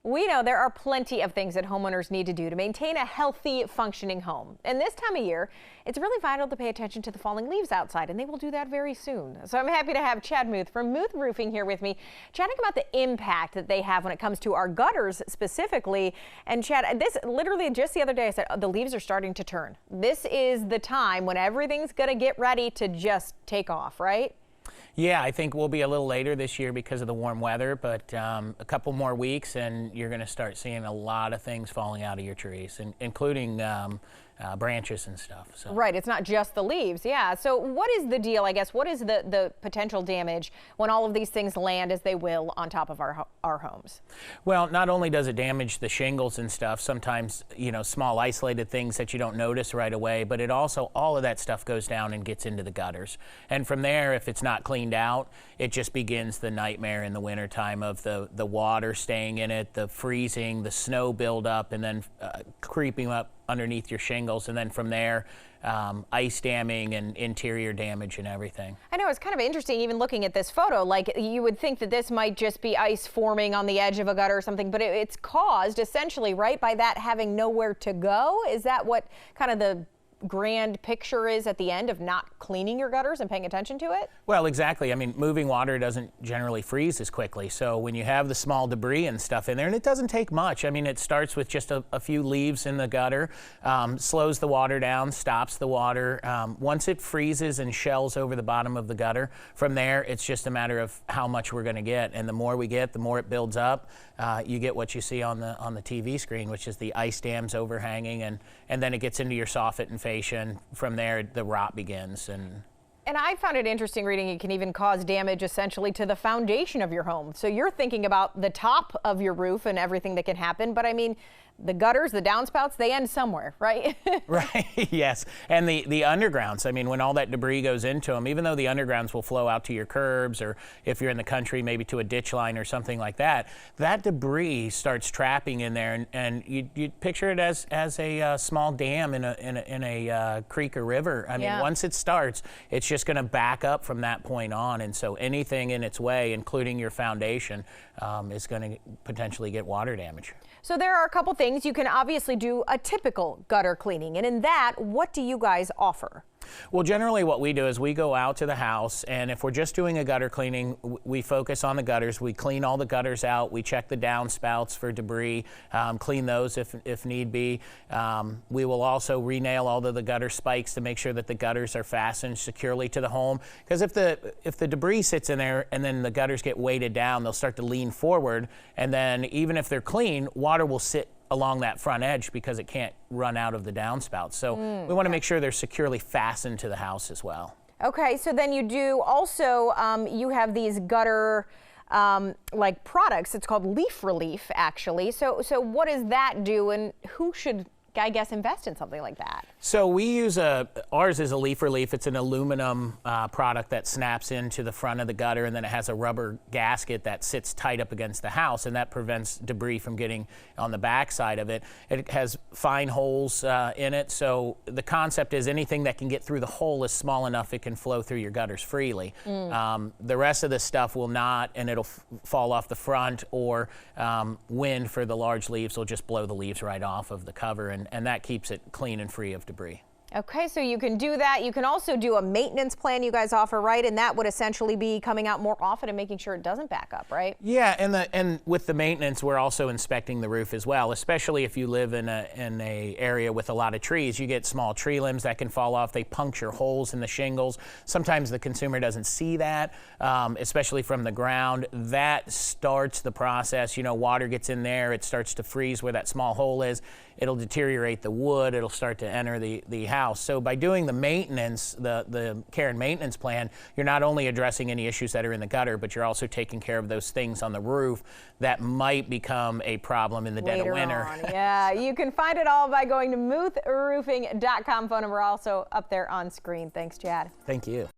We know there are plenty of things that homeowners need to do to maintain a healthy, functioning home. And this time of year, it's really vital to pay attention to the falling leaves outside, and they will do that very soon. So I'm happy to have Chad Muth from Muth Roofing here with me, chatting about the impact that they have when it comes to our gutters specifically. And Chad, this literally just the other day I said, the leaves are starting to turn. This is the time when everything's going to get ready to just take off, right? Yeah, I think we'll be a little later this year because of the warm weather, but a couple more weeks and you're going to start seeing a lot of things falling out of your trees, including branches and stuff. So. Right, it's not just the leaves, yeah. So what is the deal, I guess? What is the potential damage when all of these things land, as they will, on top of our homes? Well, not only does it damage the shingles and stuff, sometimes, you know, small isolated things that you don't notice right away, but it also, all of that stuff goes down and gets into the gutters. And from there, if it's not cleaned out, it just begins the nightmare in the wintertime of the water staying in it, the freezing, the snow buildup, and then creeping up underneath your shingles, and then from there ice damming and interior damage and everything. I know, it's kind of interesting even looking at this photo. Like, you would think that this might just be ice forming on the edge of a gutter or something, but it's caused essentially, right, by that having nowhere to go. Is that what kind of the grand picture is at the end of not cleaning your gutters and paying attention to it? Well, exactly. I mean, moving water doesn't generally freeze as quickly. So when you have the small debris and stuff in there, and it doesn't take much. I mean, it starts with just a few leaves in the gutter, slows the water down, stops the water. Once it freezes and shells over the bottom of the gutter, from there, it's just a matter of how much we're going to get. And the more we get, the more it builds up. You get what you see on the TV screen, which is the ice dams overhanging, and then it gets into your soffit and fascia. From there, the rot begins. And I found it interesting reading it can even cause damage essentially to the foundation of your home. So you're thinking about the top of your roof and everything that can happen, but I mean, the gutters, the downspouts, they end somewhere, right? Right, yes. And the undergrounds, I mean, when all that debris goes into them, even though the undergrounds will flow out to your curbs, or if you're in the country, maybe to a ditch line or something like that, that debris starts trapping in there, and you picture it as a small dam in a creek or river. I mean, yeah. Once it starts, it's just going to back up from that point on, and so anything in its way, including your foundation, is going to potentially get water damage. So there are a couple things. You can obviously do a typical gutter cleaning, and in that, what do you guys offer? Well, generally what we do is we go out to the house, and if we're just doing a gutter cleaning, we focus on the gutters. We clean all the gutters out. We check the downspouts for debris, clean those if need be. We will also re-nail all of the gutter spikes to make sure that the gutters are fastened securely to the home. Because if the debris sits in there and then the gutters get weighted down, they'll start to lean forward, and then even if they're clean, water will sit along that front edge because it can't run out of the downspout. So we want to make sure they're securely fastened to the house as well. Okay, so then you do also, you have these gutter like products. It's called Leaf Relief, actually. So what does that do, and who should, I guess, invest in something like that? So we use ours is a Leaf Relief. It's an aluminum product that snaps into the front of the gutter, and then it has a rubber gasket that sits tight up against the house, and that prevents debris from getting on the back side of it. It has fine holes in it, so the concept is anything that can get through the hole is small enough it can flow through your gutters freely. The rest of the stuff will not, and it'll fall off the front, or wind for the large leaves will just blow the leaves right off of the cover, and that keeps it clean and free of debris. Okay, so you can do that. You can also do a maintenance plan you guys offer, right? And that would essentially be coming out more often and making sure it doesn't back up, right? Yeah, and with the maintenance, we're also inspecting the roof as well, especially if you live in a area with a lot of trees. You get small tree limbs that can fall off. They puncture holes in the shingles. Sometimes the consumer doesn't see that, especially from the ground. That starts the process. You know, water gets in there. It starts to freeze where that small hole is. It'll deteriorate the wood. It'll start to enter the house. So by doing the maintenance, the care and maintenance plan, you're not only addressing any issues that are in the gutter, but you're also taking care of those things on the roof that might become a problem in the dead of winter. Yeah, you can find it all by going to muthroofing.com. Phone number also up there on screen. Thanks, Chad. Thank you.